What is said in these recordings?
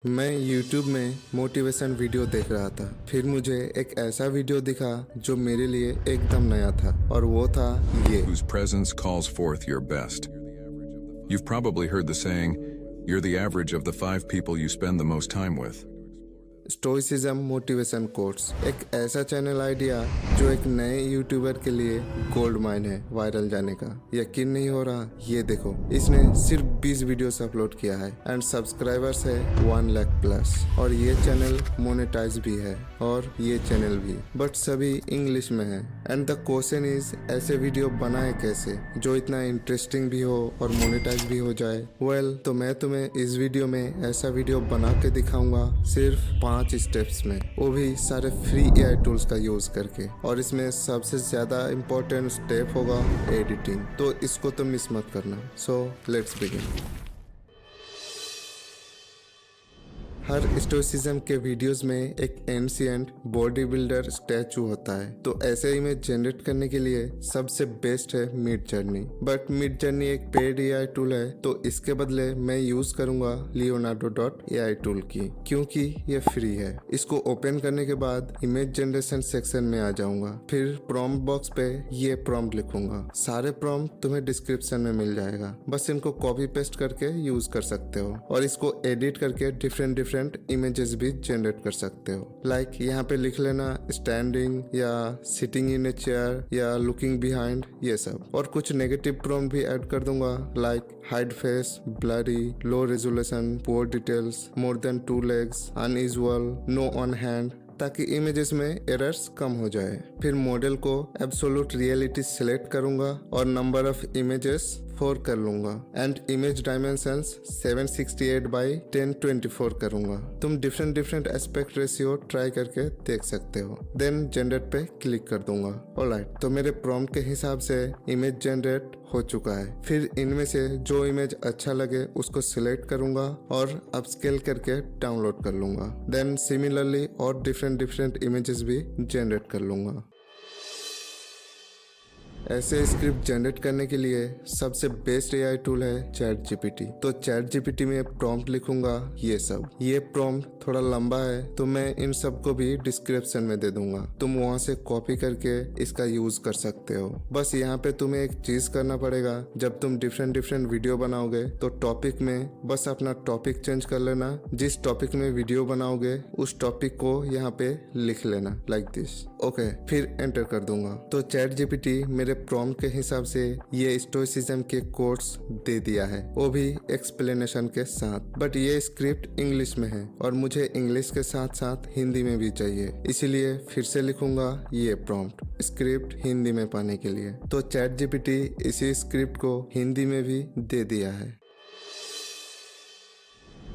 मैं YouTube में motivation video देख रहा था। फिर मुझे एक ऐसा वीडियो दिखा जो मेरे लिए एकदम नया था और वो था ये। Whose presence calls forth your best. You've probably heard the saying, you're the average of the 5 people you spend the most time with. Stoicism motivation quotes, एक ऐसा चैनल आइडिया जो एक नए यूट्यूबर के लिए गोल्ड माइन है viral जाने का। यकीन नहीं हो रहा? ये देखो, इसने सिर्फ 20 वीडियोस अपलोड किया है एंड सब्सक्राइबर्स है 1 लाख प्लस। और ये चैनल मोनेटाइज भी है और ये चैनल भी, बट सभी इंग्लिश में है। एंड द क्वेश्चन इज, ऐसे वीडियो बनाए कैसे जो इतना इंटरेस्टिंग भी हो और मोनेटाइज भी हो जाए? तो मैं तुम्हें इस वीडियो में ऐसा वीडियो बना के दिखाऊंगा सिर्फ 5 स्टेप्स में, वो भी सारे फ्री एआई टूल्स का यूज करके। और इसमें सबसे ज्यादा इम्पोर्टेंट स्टेप होगा एडिटिंग, तो इसको तो मिस मत करना। So let's begin. Her stoicism के वीडियोस में एक एंशिएंट बॉडी बिल्डर स्टैचू होता है, तो ऐसे इमेज जनरेट करने के लिए सबसे बेस्ट है mid journey. But mid journey एक पेड एआई टूल है, तो इसके बदले मैं यूज करूंगा leonardo.ai टूल की, क्योंकि ये फ्री है। इसको ओपन करने के बाद इमेज जनरेशन सेक्शन में आ जाऊंगा। फिर प्रॉम्प्ट बॉक्स पे ये प्रॉम्प्ट लिखूंगा। सारे प्रॉम्प्ट तुम्हें डिस्क्रिप्शन में मिल जाएगा, बस इनको कॉपी पेस्ट करके यूज कर सकते हो और इसको एडिट करके डिफरेंट इमेजेस भी जनरेट कर सकते हो। लाइक यहाँ पे लिख लेना स्टैंडिंग या सिटिंग इन ए चेयर या लुकिंग बिहाइंड, ये सब। और कुछ नेगेटिव प्रॉम्प्ट भी ऐड कर दूंगा, like hide face, blurry, low resolution, poor details, more than 2 legs, unusual, know on hand, ताकि इमेजेस में एरर्स कम हो जाए। फिर मॉडल को एब्सोल्यूट रियलिटी सिलेक्ट करूंगा और नंबर ऑफ इमेजेस 4 कर लूंगा एंड इमेज डायमेंशंस 768 बाई 1024 करूंगा। तुम डिफरेंट एस्पेक्ट रेशियो ट्राई करके देख सकते हो। देन जनरेट पे क्लिक कर दूंगा। ऑलराइट, तो मेरे प्रॉम्प्ट के हिसाब से इमेज जनरेट हो चुका है। फिर इनमें से जो इमेज अच्छा लगे उसको सिलेक्ट करूंगा और अपस्केल करके डाउनलोड कर लूंगा। देन सिमिलरली और डिफरेंट इमेजेस भी जनरेट कर लूंगा। ऐसे स्क्रिप्ट जनरेट करने के लिए सबसे बेस्ट एआई टूल है चैट जीपीटी। तो चैट जीपीटी में प्रॉम्प्ट लिखूंगा ये सब। ये प्रॉम्प्ट थोड़ा लंबा है, तो मैं इन सबको भी डिस्क्रिप्शन में दे दूंगा। तुम वहां से कॉपी करके इसका यूज कर सकते हो। बस यहाँ पे तुम्हें एक चीज करना पड़ेगा, जब तुम डिफरेंट वीडियो बनाओगे तो टॉपिक में बस अपना टॉपिक चेंज कर लेना। जिस टॉपिक में वीडियो बनाओगे उस टॉपिक को यहाँ पे लिख लेना, लाइक दिस। ओके, फिर एंटर कर दूंगा। तो चैट जीपीटी मेरे प्रॉम्प्ट के हिसाब से ये स्टोइसिज्म के कोट्स दे दिया है, वो भी एक्सप्लेनेशन के साथ। बट ये स्क्रिप्ट इंग्लिश में है और मुझे इंग्लिश के साथ साथ हिंदी में भी चाहिए, इसीलिए फिर से लिखूंगा ये प्रॉम्प्ट स्क्रिप्ट हिंदी में पाने के लिए। तो चैट जीपीटी इसी स्क्रिप्ट को हिंदी में भी दे दिया है।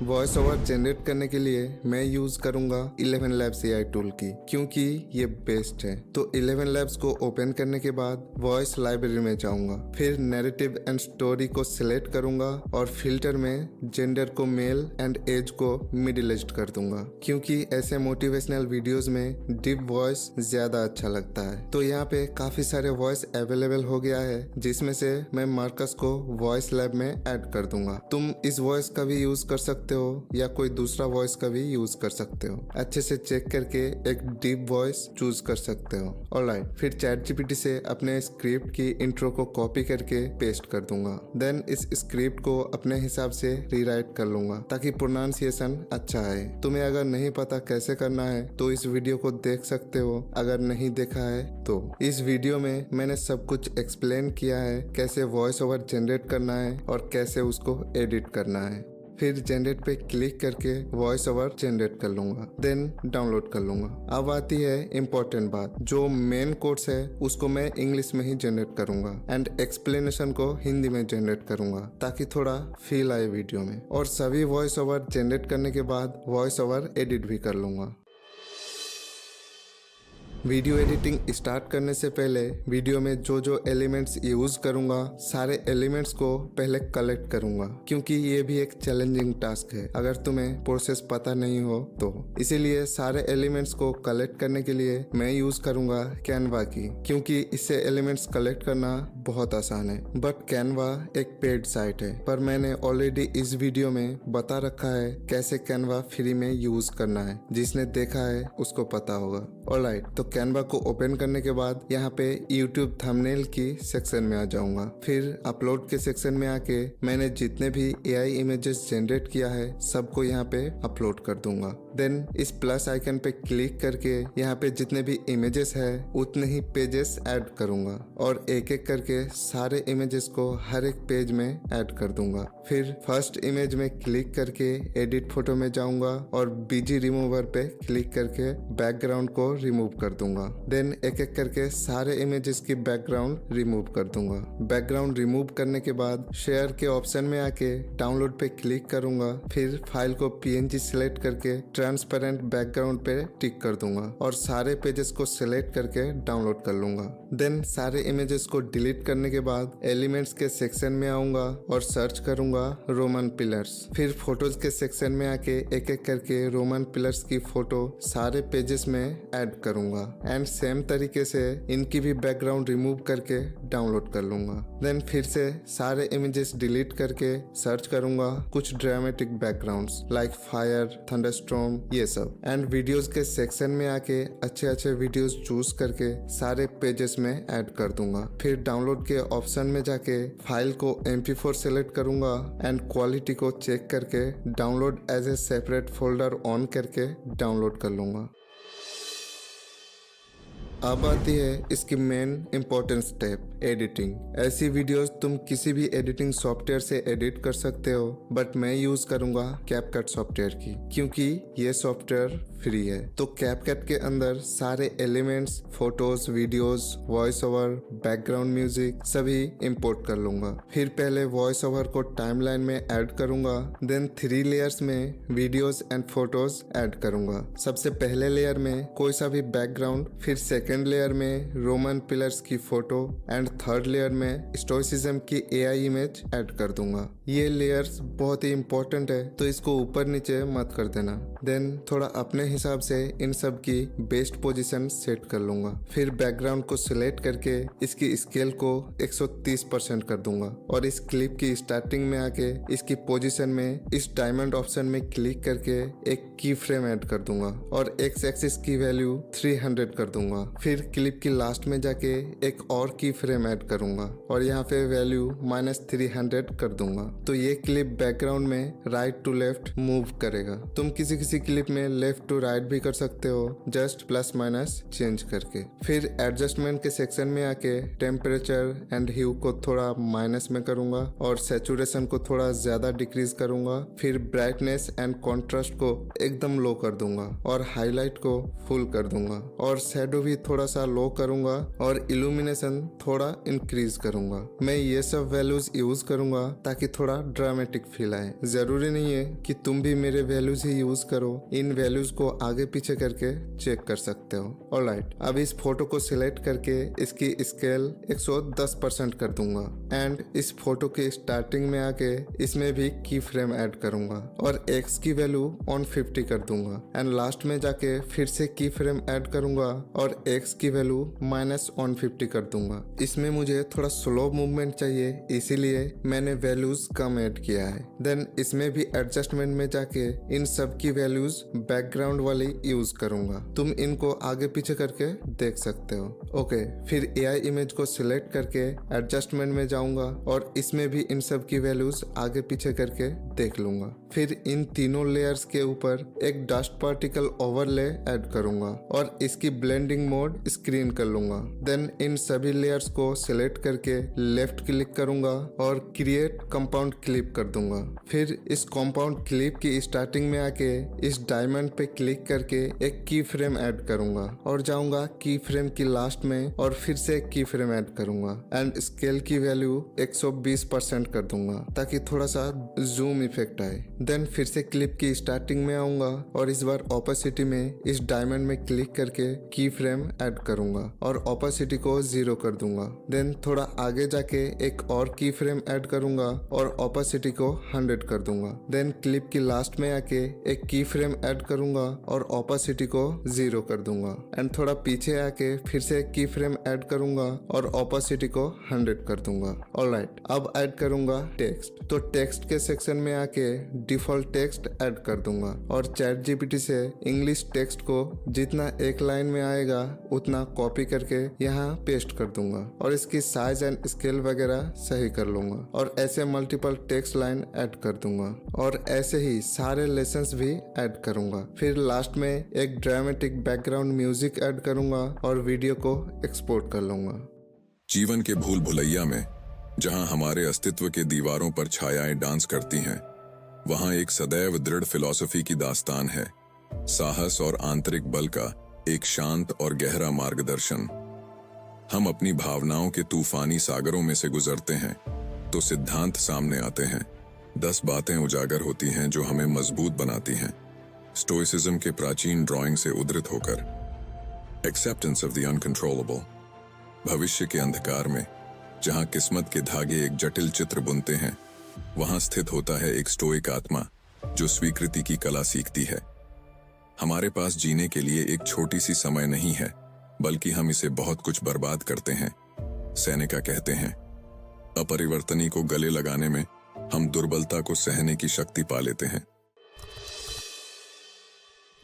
वॉइस ओवर जनरेट करने के लिए मैं यूज करूंगा 11 Labs एआई टूल की, क्योंकि ये बेस्ट है। तो 11 Labs को ओपन करने के बाद वॉइस लाइब्रेरी में जाऊंगा। फिर नैरेटिव एंड स्टोरी को सिलेक्ट करूंगा और फिल्टर में जेंडर को मेल एंड एज को मिडिल एज्ड कर दूंगा, क्योंकि ऐसे मोटिवेशनल वीडियोस में डीप वॉइस ज्यादा अच्छा लगता है। तो यहाँ पे काफी सारे वॉइस अवेलेबल हो गया है, जिसमें से मैं मार्कस को वॉइस लैब में ऐड कर दूंगा। तुम इस वॉइस का भी यूज कर सकते हो या कोई दूसरा वॉइस का भी यूज कर सकते हो। अच्छे से चेक करके एक डीप वॉइस चूज कर सकते हो। ऑलराइट, फिर चैट जीपीटी से अपने स्क्रिप्ट की इंट्रो को कॉपी करके पेस्ट कर दूंगा। देन इस स्क्रिप्ट को अपने हिसाब से रीराइट कर लूंगा ताकि प्रोनाउंसिएशन अच्छा आए। तुम्हें अगर नहीं पता कैसे करना है तो इस वीडियो को देख सकते हो, अगर नहीं देखा है तो। इस वीडियो में मैंने सब कुछ एक्सप्लेन किया है, कैसे वॉइस ओवर जनरेट करना है और कैसे उसको एडिट करना है। फिर जनरेट पे क्लिक करके वॉइस ओवर जनरेट कर लूंगा, देन डाउनलोड कर लूंगा। अब आती है इम्पोर्टेंट बात, जो मेन कोर्स है उसको मैं इंग्लिश में ही जनरेट करूंगा एंड एक्सप्लेनेशन को हिंदी में जनरेट करूंगा, ताकि थोड़ा फील आए वीडियो में। और सभी वॉइस ओवर जनरेट करने के बाद वॉइस ओवर एडिट भी कर लूंगा। वीडियो एडिटिंग स्टार्ट करने से पहले वीडियो में जो जो एलिमेंट्स यूज करूंगा सारे एलिमेंट्स को पहले कलेक्ट करूंगा, क्योंकि ये भी एक चैलेंजिंग टास्क है अगर तुम्हें प्रोसेस पता नहीं हो तो। इसीलिए सारे एलिमेंट्स को कलेक्ट करने के लिए मैं यूज करूंगा कैनवा की, क्योंकि इससे एलिमेंट्स कलेक्ट करना बहुत आसान है। बट कैनवा एक पेड साइट है, पर मैंने ऑलरेडी इस वीडियो में बता रखा है कैसे कैनवा फ्री में यूज करना है। जिसने देखा है उसको पता होगा। ऑलराइट, तो कैनवा को ओपन करने के बाद यहाँ पे यूट्यूब थंबनेल की सेक्शन में आ जाऊंगा। फिर अपलोड के सेक्शन में आके मैंने जितने भी एआई इमेजेस जनरेट किया है सबको यहाँ पे अपलोड कर दूंगा। देन इस प्लस आइकन पे क्लिक करके यहाँ पे जितने भी इमेजेस है उतने ही पेजेस ऐड करूंगा और एक एक करके सारे इमेजेस को हर एक पेज में ऐड कर दूंगा। फिर फर्स्ट इमेज में क्लिक करके एडिट फोटो में जाऊंगा और बीजी रिमूवर पे क्लिक करके बैकग्राउंड को रिमूव कर दूंगा। देन एक एक करके सारे इमेजेस की बैकग्राउंड रिमूव कर दूंगा। बैकग्राउंड रिमूव करने के बाद शेयर के ऑप्शन में आके डाउनलोड पे क्लिक करूंगा। फिर फाइल को PNG सिलेक्ट करके ट्रांसपेरेंट बैकग्राउंड पे टिक कर दूंगा और सारे पेजेस को सिलेक्ट करके डाउनलोड कर लूंगा। देन सारे इमेजेस को डिलीट करने के बाद एलिमेंट्स के सेक्शन में आऊंगा और सर्च करूंगा रोमन पिलर्स। फिर फोटोज के सेक्शन में आके एक एक करके रोमन पिलर्स की फोटो सारे पेजेस में ऐड करूंगा एंड सेम तरीके से इनकी भी बैकग्राउंड रिमूव करके डाउनलोड कर लूंगा। देन फिर से सारे इमेजेस डिलीट करके सर्च करूंगा कुछ dramatic backgrounds like fire, thunderstorm, ये सब। एंड वीडियोस के सेक्शन में आके अच्छे अच्छे वीडियोस चूज करके सारे पेजेस में ऐड कर दूंगा। फिर डाउनलोड के ऑप्शन में जाके फाइल को MP4 सेलेक्ट करूंगा एंड क्वालिटी को चेक करके download as a separate folder on करके डाउनलोड कर लूंगा। अब आती है इसकी मेन इम्पोर्टेंट स्टेप, एडिटिंग। ऐसी वीडियोस तुम किसी भी एडिटिंग सॉफ्टवेयर से एडिट कर सकते हो, बट मैं यूज करूंगा कैपकट सॉफ्टवेयर की, क्योंकि ये सॉफ्टवेयर फ्री है। तो कैपकट के अंदर सारे elements, photos, videos, voice over, background music सभी इंपोर्ट कर लूंगा। फिर पहले वॉइस ओवर को टाइमलाइन में ऐड करूंगा। देन 3 लेयर्स में वीडियोस एंड फोटोज ऐड करूंगा। सबसे पहले लेयर में कोई सा भी बैकग्राउंड, फिर सेकेंड लेयर में रोमन पिलर्स की फोटो एंड थर्ड लेयर में स्टोइसिज्म की AI इमेज ऐड कर दूंगा। ये लेयर्स बहुत ही इंपॉर्टेंट है, तो इसको ऊपर नीचे मत कर देना। देन थोड़ा अपने हिसाब से इन सब की बेस्ट पोजीशन सेट कर लूंगा। फिर बैकग्राउंड को सिलेक्ट करके इसकी स्केल को 130% कर दूंगा और इस क्लिप की स्टार्टिंग में आके इसकी पोजीशन में इस डायमंड ऑप्शन में क्लिक करके एक की फ्रेम ऐड कर दूंगा और एक्स एक्सिस की वैल्यू 300 कर दूंगा। फिर क्लिप की लास्ट में जाके एक और की फ्रेम ऐड करूंगा और यहाँ पे वैल्यू -300 कर दूंगा। तो ये क्लिप बैकग्राउंड में राइट टू लेफ्ट मूव करेगा। तुम किसी किसी क्लिप में लेफ्ट टू राइट भी कर सकते हो, जस्ट प्लस माइनस चेंज करके। फिर एडजस्टमेंट के सेक्शन में आके टेम्परेचर एंड ह्यू को थोड़ा माइनस में करूंगा और सैचुरेशन को थोड़ा ज्यादा डिक्रीज करूंगा। फिर ब्राइटनेस एंड कॉन्ट्रास्ट को एकदम लो कर दूंगा और हाईलाइट को फुल कर दूंगा और शैडो भी थोड़ा सा लो करूंगा और इल्यूमिनेशन थोड़ा इंक्रीज करूंगा। मैं ये सब वैल्यूज यूज करूंगा ताकि थोड़ा ड्रामेटिक फील आए। जरूरी नहीं है कि तुम भी मेरे वैल्यूज ही यूज करो, इन वैल्यूज को आगे पीछे करके चेक कर सकते हो। ऑलराइट, अब इस फोटो को सिलेक्ट करके इसकी स्केल 110% कर दूंगा एंड इस फोटो के स्टार्टिंग में आके इसमें भी की फ्रेम ऐड करूंगा और एक्स की वैल्यू 150 कर दूंगा एंड लास्ट में जाके फिर से की फ्रेम ऐड करूंगा और एक्स की वैल्यू -150 कर दूंगा। इसमें मुझे थोड़ा स्लो मूवमेंट चाहिए, इसीलिए मैंने वैल्यूज कम ऐड किया है। देन इसमें भी एडजस्टमेंट में जाके इन सब की वैल्यूज बैकग्राउंड वाली यूज करूंगा। तुम इनको आगे पीछे करके देख सकते हो। ओके, फिर AI इमेज को सिलेक्ट करके एडजस्टमेंट में जाऊंगा और इसमें भी इन सब की वैल्यूज आगे पीछे करके देख लूंगा। फिर इन तीनों लेयर्स के ऊपर एक डस्ट पार्टिकल ओवरले ऐड करूंगा और इसकी ब्लेंडिंग मोड स्क्रीन कर लूंगा। देन इन सभी लेयर्स को सिलेक्ट करके लेफ्ट क्लिक करूंगा और क्रिएट कंपाउंड क्लिप कर दूंगा। फिर इस कंपाउंड क्लिप की स्टार्टिंग में आके इस डायमंड पे क्लिक करके एक की फ्रेम ऐड करूंगा और जाऊंगा की फ्रेम की लास्ट में और फिर से एक की फ्रेम ऐड करूंगा एंड स्केल की वैल्यू 120% कर दूंगा ताकि थोड़ा सा जूम इफेक्ट आए। देन फिर से क्लिप की स्टार्टिंग में आऊंगा और इस बार ओपेसिटी में इस डायमंड में क्लिक करके की फ्रेम ऐड करूंगा और ओपेसिटी को 0 कर दूंगा। देन थोड़ा आगे जाके एक और की फ्रेम ऐड करूंगा और ओपेसिटी को 100 कर दूंगा। देन क्लिप की लास्ट में आके एक की फ्रेम ऐड करूंगा और ओपेसिटी को 0 कर दूंगा एंड थोड़ा पीछे आके फिर से एक की फ्रेम ऐड करूंगा और ओपेसिटी को 100 कर दूंगा। ऑलराइट, अब ऐड करूंगा टेक्स्ट। तो टेक्स्ट के सेक्शन में आके डिफॉल्ट टेक्स्ट ऐड कर दूंगा और चैट जीपीटी से इंग्लिश टेक्स्ट को जितना एक लाइन में आएगा उतना कॉपी करके यहाँ पेस्ट कर दूंगा और इसकी साइज एंड स्केल वगैरह सही कर लूंगा और ऐसे मल्टीपल टेक्स्ट लाइन ऐड कर दूंगा और ऐसे ही सारे लेसन्स भी ऐड करूंगा। फिर लास्ट में एक ड्रामेटिक बैकग्राउंड म्यूजिक ऐड करूंगा और वीडियो को एक्सपोर्ट कर लूंगा। जीवन के भूल भुलैया में जहां हमारे अस्तित्व के दीवारों पर छायाएं डांस करती हैं, वहां एक सदैव दृढ़ फिलॉसफी की दास्तान है, साहस और आंतरिक बल का एक शांत और गहरा मार्गदर्शन। हम अपनी भावनाओं के तूफानी सागरों में से गुजरते हैं तो सिद्धांत सामने आते हैं, 10 बातें उजागर होती हैं जो हमें मजबूत बनाती हैं, स्टोइसिज्म के प्राचीन ड्राइंग से उद्धृत होकर। Acceptance of the uncontrollable. भविष्य के अंधकार में जहां किस्मत के धागे एक जटिल चित्र बुनते हैं, वहां स्थित होता है एक स्टोइक आत्मा जो स्वीकृति की कला सीखती है। हमारे पास जीने के लिए एक छोटी सी समय नहीं है, बल्कि हम इसे बहुत कुछ बर्बाद करते हैं। सेनेका कहते हैं, अपरिवर्तनी को गले लगाने में हम दुर्बलता को सहने की शक्ति पा लेते हैं।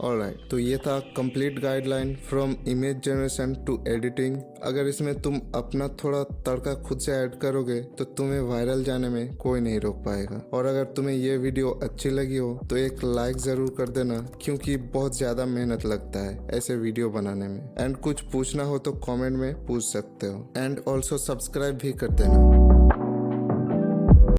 ऑलराइट, तो ये था complete guideline from image generation to editing. अगर इसमें तुम अपना थोड़ा तड़का खुद से ऐड करोगे तो तुम्हें वायरल जाने में कोई नहीं रोक पाएगा। और अगर तुम्हें ये वीडियो अच्छी लगी हो तो एक लाइक जरूर कर देना, क्योंकि बहुत ज्यादा मेहनत लगता है ऐसे वीडियो बनाने में। एंड कुछ पूछना हो तो कमेंट में पूछ सकते हो एंड ऑल्सो सब्सक्राइब भी कर देना।